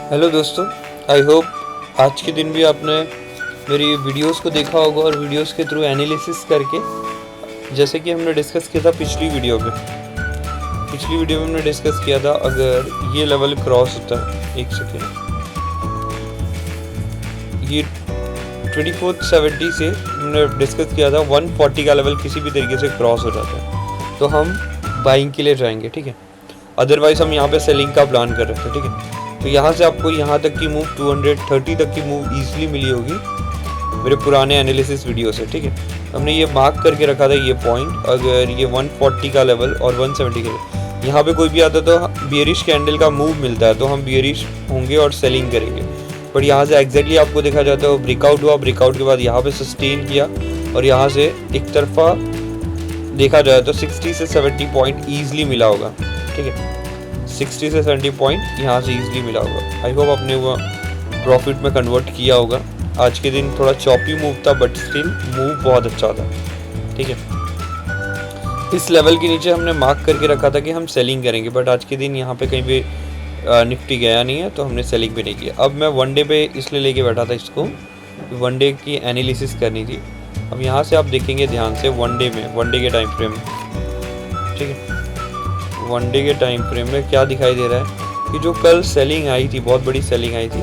Hello दोस्तों, I hope आज के दिन भी आपने मेरी वीडियोस को देखा होगा और वीडियोस के थ्रू एनालिसिस करके, जैसे कि हमने डिस्कस किया था पिछली वीडियो में हमने डिस्कस किया था अगर ये लेवल क्रॉस होता है, एक सेकेंड, ये 2470 से हमने डिस्कस किया था 140 का लेवल किसी भी तरीके से क्रॉस हो जाता है तो हम बाइंग के लिए जाएंगे, ठीक है। अदरवाइज हम यहाँ पे सेलिंग का प्लान कर रहे थे, ठीक है। तो यहाँ से आपको यहाँ तक की मूव 230 तक की मूव ईजिली मिली होगी मेरे पुराने एनालिसिस वीडियो से, ठीक है। हमने ये मार्क करके रखा था ये पॉइंट, अगर ये 140 का लेवल और 170 का लेवल यहाँ पे कोई भी आता तो बियरिश कैंडल का मूव मिलता है तो हम बियरिश होंगे और सेलिंग करेंगे। बट यहाँ से एग्जैक्टली आपको देखा जाता है ब्रेकआउट हुआ, ब्रेकआउट के बाद यहाँ पे सस्टेन किया और यहाँ से एक तरफा देखा जाए तो 60 से 70 पॉइंट ईजिली मिला होगा, ठीक है। 60 से 70 पॉइंट यहाँ से ईजिली मिला होगा। आई होप आपने वो प्रॉफिट में कन्वर्ट किया होगा। आज के दिन थोड़ा चॉपी मूव था बट स्टिल मूव बहुत अच्छा था, ठीक है। इस लेवल के नीचे हमने मार्क करके रखा था कि हम सेलिंग करेंगे, बट आज के दिन यहाँ पे कहीं भी निफ्टी गया नहीं है तो हमने सेलिंग भी नहीं किया। अब मैं वन डे पे इसलिए लेके बैठा था इसको, वन डे की एनालिसिस करनी थी। अब यहाँ से आप देखेंगे ध्यान से वन डे के टाइम फ्रेम, ठीक है। वन डे के टाइम फ्रेम में क्या दिखाई दे रहा है कि जो कल सेलिंग आई थी, बहुत बड़ी सेलिंग आई थी,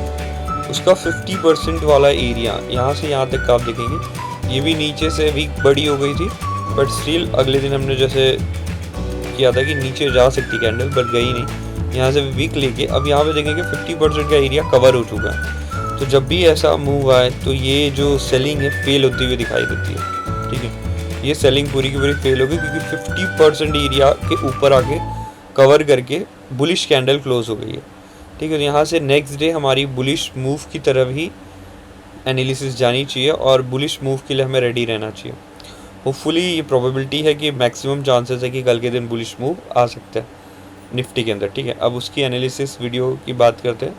उसका 50% वाला एरिया यहाँ से यहाँ तक आप देखेंगे ये भी नीचे से वीक बड़ी हो गई थी, बट स्टिल अगले दिन हमने जैसे किया था कि नीचे जा सकती कैंडल बट गई नहीं, यहाँ से वीक लेके अब यहाँ पे देखेंगे 50% का एरिया कवर हो चुका है। तो जब भी ऐसा मूव आए तो ये जो सेलिंग है फेल होती हुई दिखाई देती है, ठीक है। ये सेलिंग पूरी की पूरी फेल होगी क्योंकि 50% एरिया के ऊपर आके कवर करके बुलिश कैंडल क्लोज हो गई है, ठीक है। यहाँ से नेक्स्ट डे हमारी बुलिश मूव की तरफ ही एनालिसिस जानी चाहिए और बुलिश मूव के लिए हमें रेडी रहना चाहिए। होपफुली ये प्रोबेबिलिटी है कि मैक्सिमम चांसेस है कि कल के दिन बुलिश मूव आ सकता है निफ्टी के अंदर, ठीक है। अब उसकी एनालिसिस वीडियो की बात करते हैं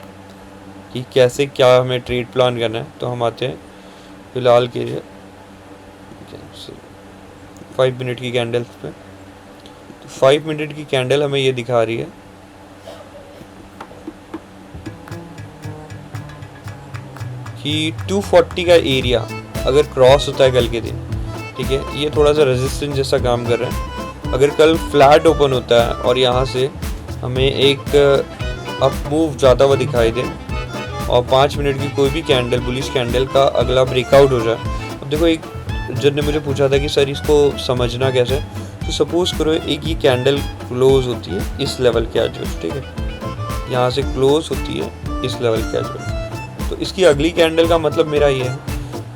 कि कैसे क्या हमें ट्रेड प्लान करना है। तो हम आते हैं फिलहाल के 5 मिनट की कैंडल्स पे। तो 5 मिनट की कैंडल हमें ये दिखा रही है कि 240 का एरिया अगर क्रॉस होता है कल के दिन, ठीक है, ये थोड़ा सा रेजिस्टेंस जैसा काम कर रहा है। अगर कल फ्लैट ओपन होता है और यहाँ से हमें एक अप मूव जाता हुआ दिखाई दे और 5 मिनट की कोई भी कैंडल बुलिश कैंडल का अगला ब्रेकआउट हो जाए। अब देखो, एक जन ने मुझे पूछा था कि सर इसको समझना कैसे, तो सपोज करो एक ये कैंडल क्लोज होती है इस लेवल के आजू, ठीक है, यहाँ से क्लोज होती है इस लेवल के आजू, तो इसकी अगली कैंडल का मतलब मेरा ये है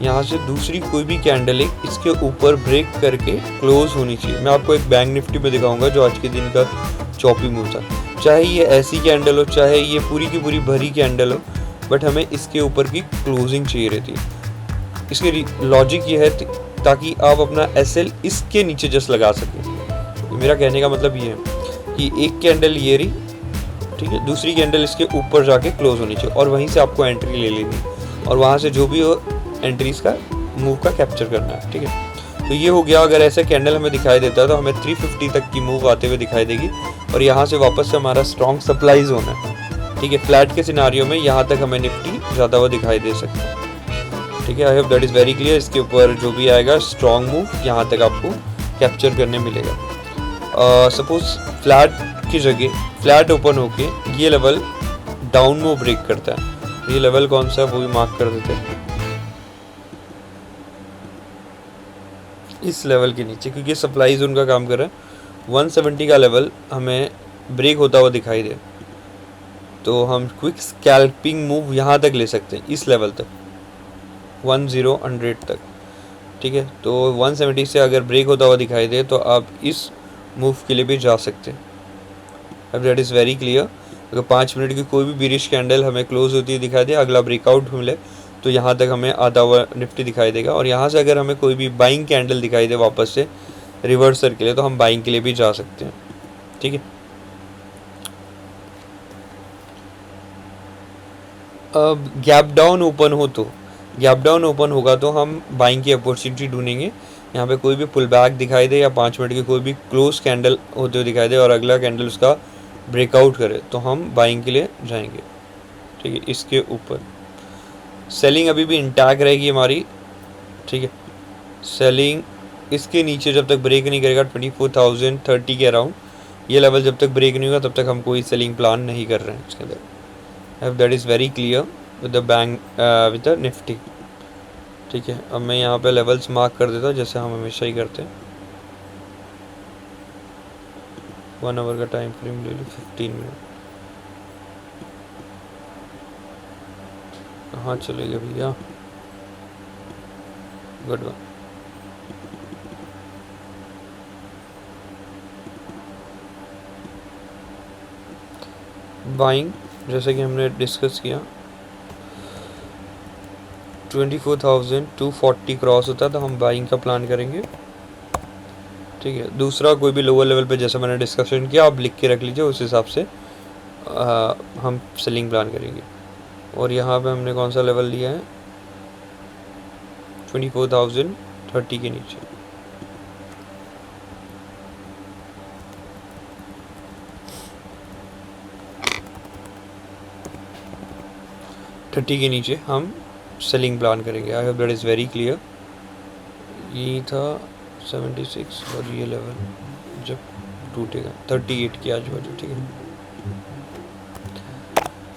यहाँ से दूसरी कोई भी कैंडल एक इसके ऊपर ब्रेक करके क्लोज होनी चाहिए। मैं आपको एक बैंक निफ्टी में दिखाऊंगा जो आज के दिन का चॉपी मूव था, चाहे ये ऐसी कैंडल हो चाहे ये पूरी की पूरी भरी कैंडल हो, बट हमें इसके ऊपर की क्लोजिंग चाहिए रहती है। इसकी लॉजिक ये है ताकि आप अपना एसएल इसके नीचे जस्ट लगा सकें। मेरा कहने का मतलब ये है कि एक कैंडल ये रही, ठीक है, दूसरी कैंडल इसके ऊपर जाके क्लोज होनी चाहिए और वहीं से आपको एंट्री ले लेनी और वहाँ से जो भी हो एंट्रीज का मूव का कैप्चर करना है, ठीक है। तो ये हो गया। अगर ऐसे कैंडल हमें दिखाई देता है तो हमें 350 तक की मूव आते हुए दिखाई देगी और यहाँ से वापस से हमारा स्ट्रॉन्ग सप्लाई जोन है, ठीक है। फ्लैट के सिनारियो में यहाँ तक हमें निफ्टी जाता हुआ दिखाई दे सकता है, ठीक है। आई hope that is very clear. इसके ऊपर जो भी आएगा स्ट्रॉन्ग मूव यहाँ तक आपको कैप्चर करने मिलेगा। सपोज फ्लैट की जगह फ्लैट ओपन होके ये लेवल डाउन मूव ब्रेक करता है, ये लेवल कौन सा है वो भी मार्क कर देते हैं इस लेवल के नीचे, क्योंकि सप्लाई जोन का काम कर रहा है। 170 का लेवल हमें ब्रेक होता हुआ दिखाई दे तो हम क्विक स्कैल्पिंग मूव यहाँ तक ले सकते हैं, इस लेवल तक 10 तक, ठीक है। तो 170 से अगर ब्रेक होता हुआ दिखाई दे तो आप इस मूव के लिए भी जा सकते हैं। अब दैट इज़ वेरी क्लियर। अगर 5 मिनट की कोई भी बिरिश कैंडल हमें क्लोज होती हुई दिखाई दे, अगला ब्रेकआउट मिले तो यहाँ तक हमें आता हुआ निफ्टी दिखाई देगा और यहाँ से अगर हमें कोई भी बाइंग कैंडल दिखाई दे वापस से रिवर्सल के लिए तो हम बाइंग के लिए भी जा सकते हैं, ठीक है। अब गैप डाउन ओपन होगा तो हम बाइंग की अपॉर्चुनिटी ढूंढेंगे। यहाँ पे कोई भी पुल बैक दिखाई दे या 5 मिनट की कोई भी क्लोज कैंडल होते हुए दिखाई दे और अगला कैंडल उसका ब्रेकआउट करे तो हम बाइंग के लिए जाएंगे, ठीक ठीक है, इसके ऊपर सेलिंग अभी भी इंटैक्ट रहेगी हमारी, ठीक है। सेलिंग इसके नीचे जब तक ब्रेक नहीं करेगा 24,030 के अराउंड, ये लेवल जब तक ब्रेक नहीं होगा तब तक हम कोई सेलिंग प्लान नहीं कर रहे हैं इसके अंदर। अब that is very clear with the bank with the Nifty, ठीक है। अब मैं यहाँ पे लेवल्स मार्क कर देता हूँ जैसे हम हमेशा ही करते हैं। 1 आवर का टाइम फ्रेम ले लो, 15 मिनट। हाँ चलेगा भैया, गुड वन। बाइंग जैसे कि हमने डिस्कस किया 24,240 क्रॉस होता है तो हम बाइंग का प्लान करेंगे, ठीक है। दूसरा कोई भी लोअर लेवल पे जैसा मैंने डिस्कशन किया आप लिख के रख लीजिए, उस हिसाब से हम सेलिंग प्लान करेंगे। और यहाँ पे हमने कौन सा लेवल लिया है, 24,030 के नीचे। के नीचे हम सेलिंग प्लान करेंगे। आई hope that is very clear. ये था 76 और ये लेवल जब टूटेगा 38 के आजू बाजू, ठीक है।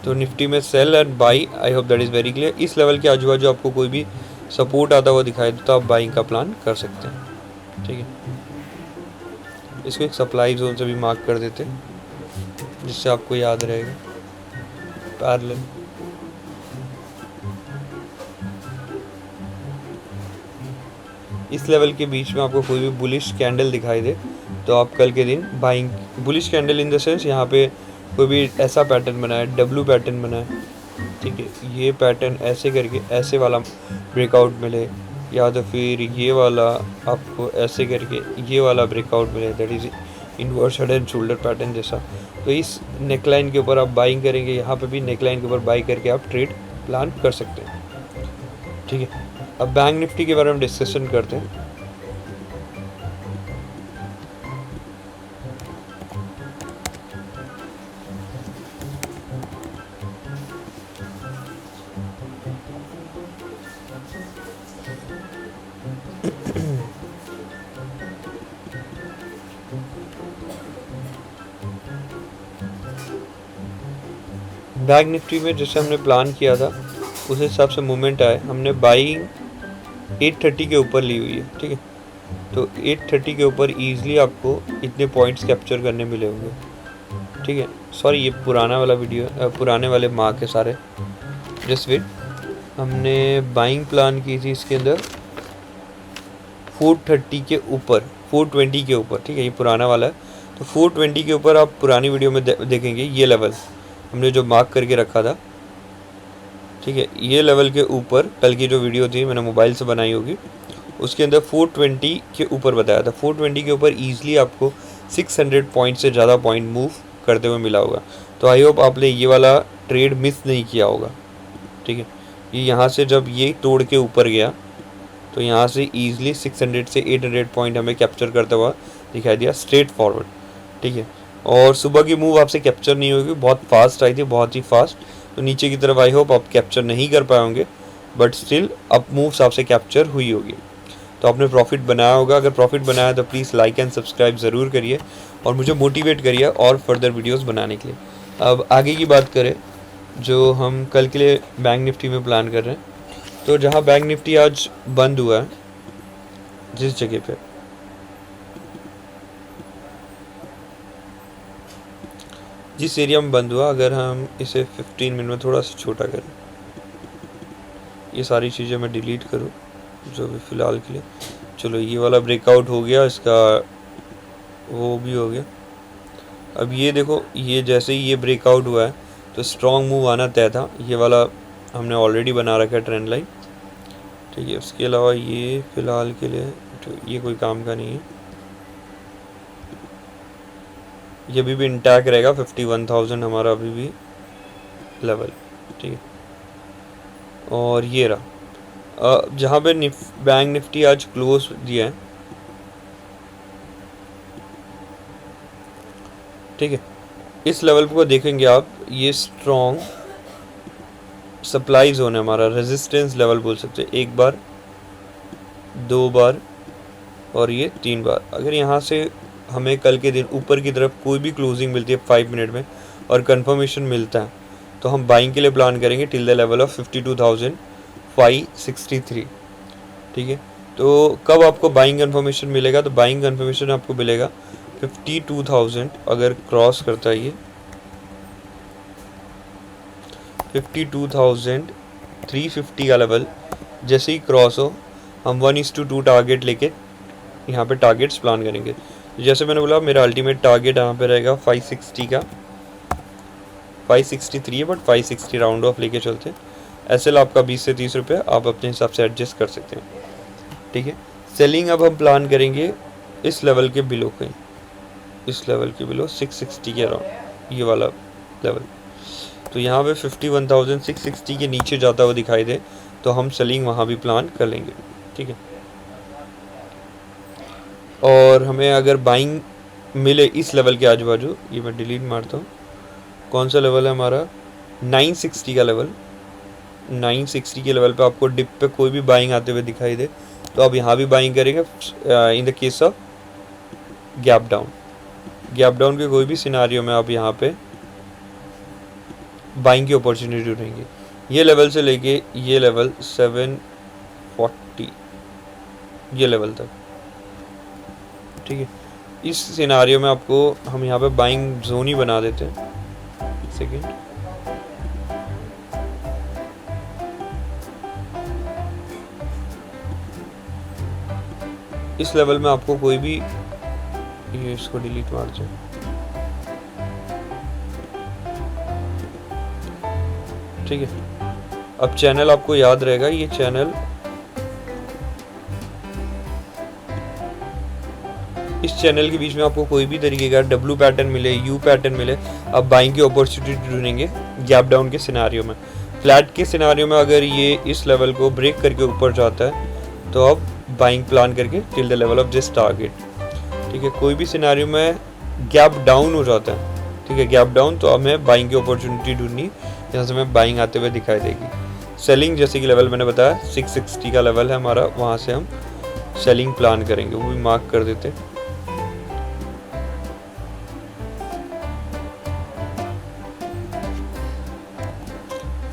तो निफ्टी में sell and buy, I hope that is very clear. इस लेवल के आजू बाजू आपको कोई भी सपोर्ट आता हुआ दिखाई दे तो आप बाइंग का प्लान कर सकते हैं, ठीक है। इसको एक सप्लाई जोन से भी मार्क कर देते हैं जिससे आपको याद रहेगा। पैरेलल इस लेवल के बीच में आपको कोई भी बुलिश कैंडल दिखाई दे तो आप कल के दिन buying, bullish candle in the sense यहाँ पे कोई भी ऐसा पैटर्न बना है, डब्लू पैटर्न बना है, ठीक है। ये पैटर्न ऐसे करके ऐसे वाला ब्रेकआउट मिले, या तो फिर ये वाला आपको ऐसे करके ये वाला ब्रेकआउट मिले, that is inverse head and shoulder pattern जैसा, तो इस नेकलाइन के ऊपर आप बाइंग करेंगे। यहाँ पे भी नेकलाइन के ऊपर बाई करके आप ट्रेड प्लान कर सकते हैं, ठीक है। अब बैंक निफ्टी के बारे में डिस्कशन करते हैं। बैंक निफ्टी में जैसे हमने प्लान किया था उस हिसाब से मूवमेंट आए, हमने बाइंग 830 के ऊपर ली हुई है, ठीक है। तो 830 के ऊपर ईजिली आपको इतने पॉइंट्स कैप्चर करने मिले होंगे, ठीक है। सॉरी ये पुराना वाला वीडियो, पुराने वाले मार्क है सारे। जस्ट वेट, हमने बाइंग प्लान की थी इसके अंदर 430 के ऊपर, 420 के ऊपर, ठीक है। ये पुराना वाला है तो 420 के ऊपर आप पुरानी वीडियो में देखेंगे ये लेवल हमने जो मार्क करके रखा था, ठीक है। ये लेवल के ऊपर कल की जो वीडियो थी मैंने मोबाइल से बनाई होगी उसके अंदर 420 के ऊपर बताया था। 420 के ऊपर ईजिली आपको 600 पॉइंट से ज़्यादा पॉइंट मूव करते हुए मिला होगा। तो आई होप आपने ये वाला ट्रेड मिस नहीं किया होगा, ठीक है। ये यहाँ से जब ये तोड़ के ऊपर गया तो यहाँ से ईजिली 600 से 800 पॉइंट हमें कैप्चर करता हुआ दिखाई दिया स्ट्रेट फॉरवर्ड, ठीक है। और सुबह की मूव आपसे कैप्चर नहीं होगी, बहुत फास्ट आई थी, बहुत ही फास्ट। तो नीचे की तरफ आई होप आप कैप्चर नहीं कर पाए होंगे, बट स्टिल अप मूव्स आपसे कैप्चर हुई होगी। तो आपने प्रॉफिट बनाया होगा। अगर प्रॉफिट बनाया तो प्लीज़ लाइक एंड सब्सक्राइब ज़रूर करिए और मुझे मोटिवेट करिए और फर्दर वीडियोस बनाने के लिए। अब आगे की बात करें जो हम कल के लिए बैंक निफ्टी में प्लान कर रहे हैं, तो जहाँ बैंक निफ्टी आज बंद हुआ है जिस जगह पे, जिस एरिया में बंद हुआ, अगर हम इसे 15 मिनट में थोड़ा सा छोटा करें, ये सारी चीज़ें मैं डिलीट करूँ जो भी फ़िलहाल के लिए। चलो ये वाला ब्रेकआउट हो गया, इसका वो भी हो गया। अब ये देखो, ये जैसे ही ये ब्रेकआउट हुआ है तो स्ट्रॉन्ग मूव आना तय था। ये वाला हमने ऑलरेडी बना रखा है ट्रेंड लाइन, ठीक है। उसके अलावा ये फ़िलहाल के लिए तो ये कोई काम का नहीं है, ये अभी भी इंटैक्ट रहेगा। 51,000 हमारा अभी भी लेवल, ठीक है। और ये रहा जहाँ पे बैंक निफ्टी आज क्लोज दिया है, ठीक है। इस लेवल को देखेंगे आप, ये स्ट्रॉन्ग सप्लाई जोन है हमारा, रेजिस्टेंस लेवल बोल सकते हैं, 1 बार 2 बार और ये 3 बार। अगर यहाँ से हमें कल के दिन ऊपर की तरफ कोई भी क्लोजिंग मिलती है 5 मिनट में और कंफर्मेशन मिलता है तो हम बाइंग के लिए प्लान करेंगे टिल द लेवल ऑफ 52,563। ठीक है, तो कब आपको बाइंग कंफर्मेशन मिलेगा? तो बाइंग कंफर्मेशन आपको मिलेगा 52,000 अगर क्रॉस करता है ये 52,350 का लेवल जैसे ही क्रॉस हो, हम 1:2 टारगेट लेके यहाँ पे टारगेट्स प्लान करेंगे। जैसे मैंने बोला मेरा अल्टीमेट टारगेट यहाँ पे रहेगा 560 का, 563 है बट 560 राउंड ऑफ लेके चलते हैं। एसएल आपका 20 से 30 रुपये, आप अपने हिसाब से एडजस्ट कर सकते हैं। ठीक है, सेलिंग अब हम प्लान करेंगे इस लेवल के बिलो कहीं, इस लेवल के बिलो 660 के अराउंड, ये वाला लेवल। तो यहाँ पे 51,660 के नीचे जाता हुआ दिखाई दे तो हम सेलिंग वहाँ भी प्लान कर लेंगे। ठीक है, और हमें अगर बाइंग मिले इस लेवल के आजू बाजू, ये मैं डिलीट मारता हूँ, कौन सा लेवल है हमारा 960 का लेवल, 960 के लेवल पे आपको डिप पे कोई भी बाइंग आते हुए दिखाई दे तो आप यहाँ भी बाइंग करेंगे। In the case of gap down, gap down के कोई भी सिनारियो में आप यहाँ पे बाइंग की अपॉर्चुनिटी ढूंढेंगे। ये लेवल से लेके ये लेवल 740 ये लेवल तक। ठीक है, इस सिनारियो में आपको हम यहाँ पे बाइंग जोन ही बना देते हैं। सेकेंड, इस लेवल में आपको कोई भी, ये इसको डिलीट मार दो। ठीक है, अब चैनल आपको याद रहेगा, ये चैनल इस चैनल के बीच में आपको कोई भी तरीके का डब्ल्यू पैटर्न मिले, यू पैटर्न मिले, आप बाइंग की अपॉर्चुनिटी ढूंढेंगे गैप डाउन के सिनारियो में। फ्लैट के सिनारियो में अगर ये इस लेवल को ब्रेक करके ऊपर जाता है तो आप बाइंग प्लान करके till the level of this target. ठीक है, कोई भी सिनारियो में गैप डाउन हो जाता है, ठीक है, गैप डाउन, तो हमें बाइंग की अपॉर्चुनिटी ढूंढनी, यहाँ से हमें बाइंग आते हुए दिखाई देगी। सेलिंग जैसे कि लेवल मैंने बताया 660 का लेवल है हमारा, वहाँ से हम सेलिंग प्लान करेंगे, वो भी मार्क कर देते।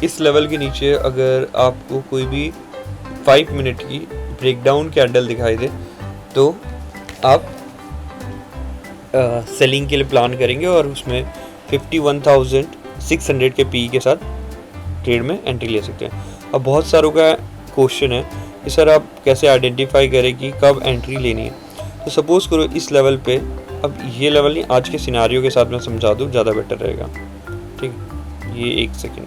इस लेवल के नीचे अगर आपको कोई भी 5 मिनट की ब्रेकडाउन कैंडल दिखाई दे तो आप सेलिंग के लिए प्लान करेंगे और उसमें 51,600 के पी के साथ ट्रेड में एंट्री ले सकते हैं। अब बहुत सारों का क्वेश्चन है कि सर आप कैसे आइडेंटिफाई करें कि कब एंट्री लेनी है। तो सपोज़ करो इस लेवल पे, अब ये लेवल नहीं, आज के सिनारियो के साथ मैं समझा दूँ ज़्यादा बेटर रहेगा। ठीक, ये 1 सेकेंड,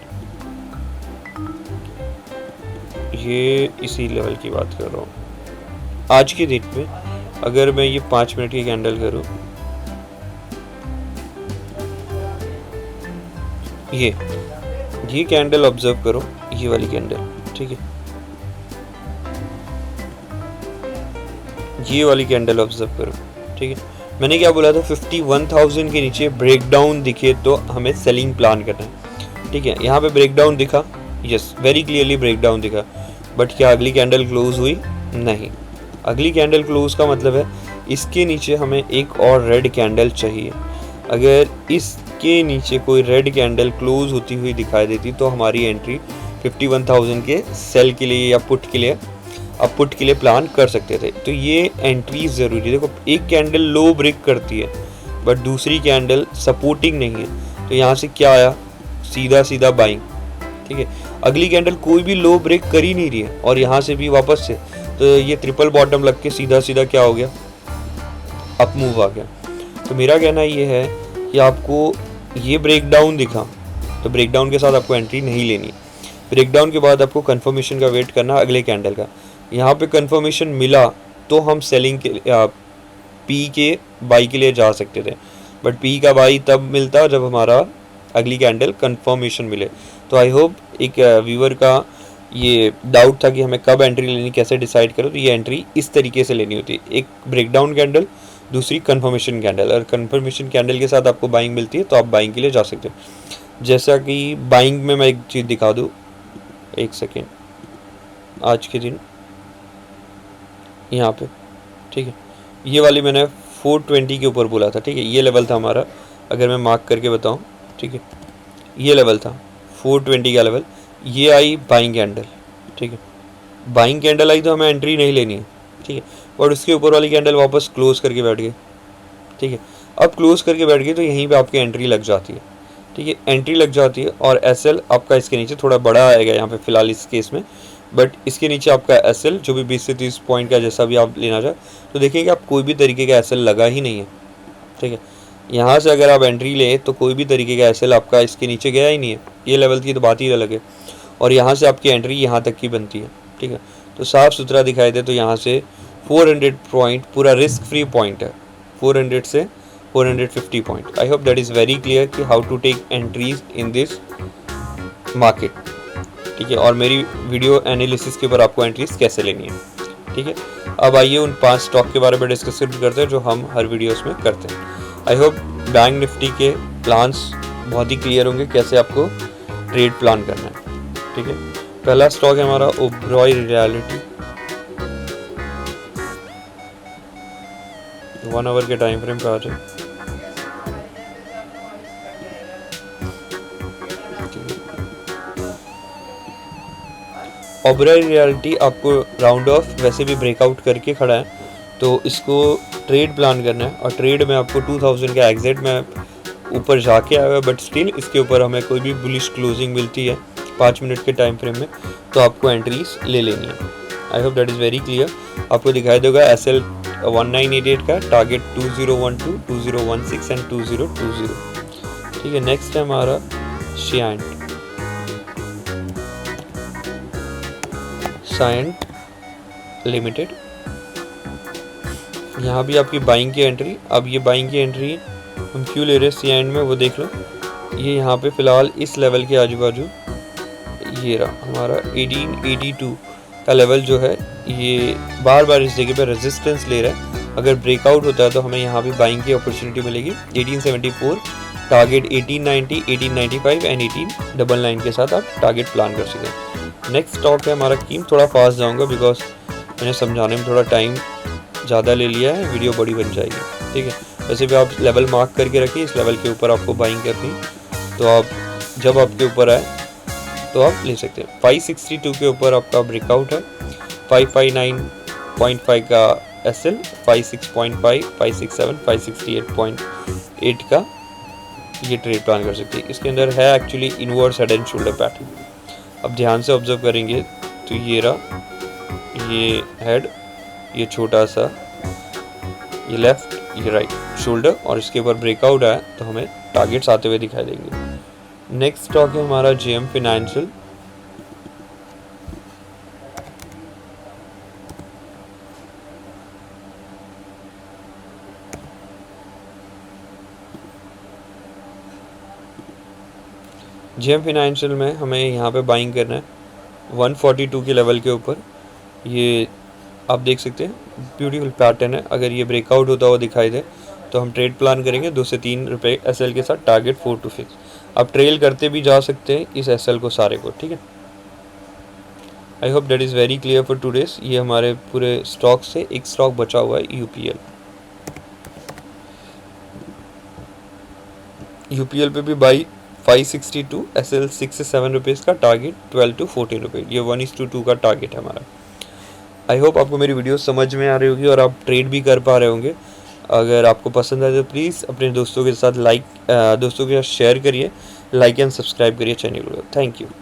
ये इसी लेवल की बात कर रहा हूँ। आज की डेट में अगर मैं ये 5 मिनट की कैंडल करूँ, ये कैंडल ऑब्जर्व करो, ये वाली कैंडल, ठीक है, ये वाली कैंडल ऑब्जर्व करो। ठीक है, मैंने क्या बोला था, 51,000 के नीचे ब्रेकडाउन दिखे तो हमें सेलिंग प्लान करना है। ठीक है, यहाँ पे ब्रेकडाउन दिखा, यस, वेरी क्लियरली ब्रेकडाउन दिखा, बट क्या अगली कैंडल क्लोज हुई? नहीं। अगली कैंडल क्लोज का मतलब है इसके नीचे हमें एक और रेड कैंडल चाहिए। अगर इसके नीचे कोई रेड कैंडल क्लोज होती हुई दिखाई देती तो हमारी एंट्री 51,000 के सेल के लिए या पुट के लिए, आप पुट के लिए प्लान कर सकते थे। तो ये एंट्री ज़रूरी, देखो एक कैंडल लो ब्रेक करती है बट दूसरी कैंडल सपोर्टिंग नहीं है, तो यहाँ से क्या आया, सीधा सीधा बाइंग। ठीक है, अगली कैंडल कोई भी लो ब्रेक कर ही नहीं रही है और यहाँ से भी वापस से, तो ये ट्रिपल बॉटम लग के सीधा सीधा क्या हो गया, अप मूव आ गया। तो मेरा कहना ये है कि आपको ये ब्रेकडाउन दिखा तो ब्रेकडाउन के साथ आपको एंट्री नहीं लेनी। ब्रेकडाउन के बाद आपको कंफर्मेशन का वेट करना अगले कैंडल का। यहाँ पे कंफर्मेशन मिला तो हम सेलिंग के पी के बाई के लिए जा सकते थे, बट पी का बाई तब मिलता जब हमारा अगली कैंडल कंफर्मेशन मिले। तो आई होप एक व्यूअर का ये डाउट था कि हमें कब एंट्री लेनी, कैसे डिसाइड करो, तो ये एंट्री इस तरीके से लेनी होती है, एक ब्रेकडाउन कैंडल, दूसरी कंफर्मेशन कैंडल, और कंफर्मेशन कैंडल के साथ आपको बाइंग मिलती है तो आप बाइंग के लिए जा सकते हो। जैसा कि बाइंग में मैं एक चीज़ दिखा दूँ, एक सेकेंड, आज के दिन यहाँ पे, ठीक है, ये वाली मैंने 420 के ऊपर बोला था, ठीक है, ये लेवल था हमारा, अगर मैं मार्क करके बताऊँ, ठीक है, ये लेवल था 420 का लेवल, ये आई बाइंग कैंडल, ठीक है, बाइंग कैंडल आई तो हमें एंट्री नहीं लेनी है, ठीक है, और उसके ऊपर वाली कैंडल वापस क्लोज करके बैठ गई, ठीक है, अब क्लोज करके बैठ गई तो यहीं पे आपकी एंट्री लग जाती है, ठीक है, एंट्री लग जाती है और एसएल आपका इसके नीचे थोड़ा बड़ा आएगा यहाँ पे फिलहाल इस केस में, बट इसके नीचे आपका एसएल जो भी 20 से 30 पॉइंट का जैसा भी आप लेना चाहे, तो देखिए कि आप कोई भी तरीके का एसएल लगा ही नहीं है, ठीक है, यहाँ से अगर आप एंट्री लें तो कोई भी तरीके का एसएल आपका इसके नीचे गया ही नहीं है, ये लेवल की तो बात ही अलग है, और यहाँ से आपकी एंट्री यहाँ तक की बनती है, ठीक है, तो साफ़ सुथरा दिखाई दे तो यहाँ से 400 पॉइंट पूरा रिस्क फ्री पॉइंट है, 400 से 450 point. I hope that is very clear कि how to take entries in this market, ठीक है, और मेरी वीडियो एनालिसिस के ऊपर आपको एंट्रीज कैसे लेनी है, ठीक है। अब आइए उन 5 स्टॉक के बारे में डिस्कस करते हैं जो हम हर वीडियोस में करते हैं। आई होप बैंक निफ्टी के प्लान्स बहुत ही क्लियर होंगे कैसे आपको ट्रेड प्लान करना है, ठीक है। पहला स्टॉक है हमारा ओबरॉय रियलिटी, 1 आवर के टाइम फ्रेम पे आ जाए, ओबरॉय रियलिटी आपको राउंड ऑफ वैसे भी ब्रेकआउट करके खड़ा है, तो इसको ट्रेड प्लान करना है, और ट्रेड में आपको 2000 का एग्जिट में ऊपर जाके आया है, बट स्टिल इसके ऊपर हमें कोई भी बुलिश क्लोजिंग मिलती है 5 मिनट के टाइम फ्रेम में तो आपको एंट्रीज ले लेनी है। आई hope that is very clear. आपको दिखाई देगा SL 1988 का टारगेट 2012, 2016 एंड 2020, ठीक है। नेक्स्ट है हमारा साइंट लिमिटेड, यहाँ भी आपकी बाइंग की एंट्री, अब ये बाइंग की एंट्री हम क्यों ले रहे हैं सीएंड में वो देख लो, ये यहाँ पे फ़िलहाल इस लेवल के आजू बाजू ये रहा हमारा 1882 का लेवल जो है, ये बार बार इस जगह पे रेजिस्टेंस ले रहा है, अगर ब्रेकआउट होता है तो हमें यहाँ भी बाइंग की अपॉर्चुनिटी मिलेगी। 1874 टारगेट 1890, 1895 एंड 1899 के साथ आप टारगेट प्लान कर सकते हैं। नेक्स्ट स्टॉक है हमारा कीम, थोड़ा फास्ट जाऊँगा बिकॉज मैंने समझाने में थोड़ा टाइम ज़्यादा ले लिया है, वीडियो बड़ी बन जाएगी, ठीक है। वैसे भी आप लेवल मार्क करके रखिए, इस लेवल के ऊपर आपको बाइंग करनी, तो आप जब आपके ऊपर आए तो आप ले सकते हैं। 562 के ऊपर आपका ब्रेकआउट है, 559.5 का SL, 56.5, 567, 568.8 का ये ट्रेड प्लान कर सकते हैं। इसके अंदर है actually inverse head and shoulder pattern, अब ध्यान से ऑब्जर्व करेंगे तो ये रहा, ये हेड, ये छोटा सा, ये लेफ्ट, ये राइट शोल्डर, और इसके ऊपर ब्रेकआउट आया तो हमें टारगेट्स आते हुए दिखाई देंगे। नेक्स्ट स्टॉक है हमारा JM फाइनेंशियल, JM फाइनेंशियल में हमें यहाँ पे बाइंग करना है 142 के लेवल के ऊपर, ये आप देख सकते हैं ब्यूटीफुल पैटर्न है, अगर ये ब्रेकआउट होता हुआ दिखाई दे तो हम ट्रेड प्लान करेंगे 2 से 3 रुपये SL के साथ, टारगेट 4 to 6। आप ट्रेल करते भी जा सकते हैं इस SL को सारे को, ठीक है। आई hope that is very clear for today's. ये हमारे पूरे स्टॉक से एक स्टॉक बचा हुआ है UPL पे भी बाई 562, SL 6 से 7 रुपीज़ का, टारगेट 12 to 14 रुपये, ये 1:2 का टारगेट है हमारा। आई होप आपको मेरी वीडियो समझ में आ रही होगी और आप ट्रेड भी कर पा रहे होंगे। अगर आपको पसंद आए तो प्लीज़ अपने दोस्तों के साथ दोस्तों के साथ शेयर करिए, लाइक एंड सब्सक्राइब करिए चैनल को। Thank you.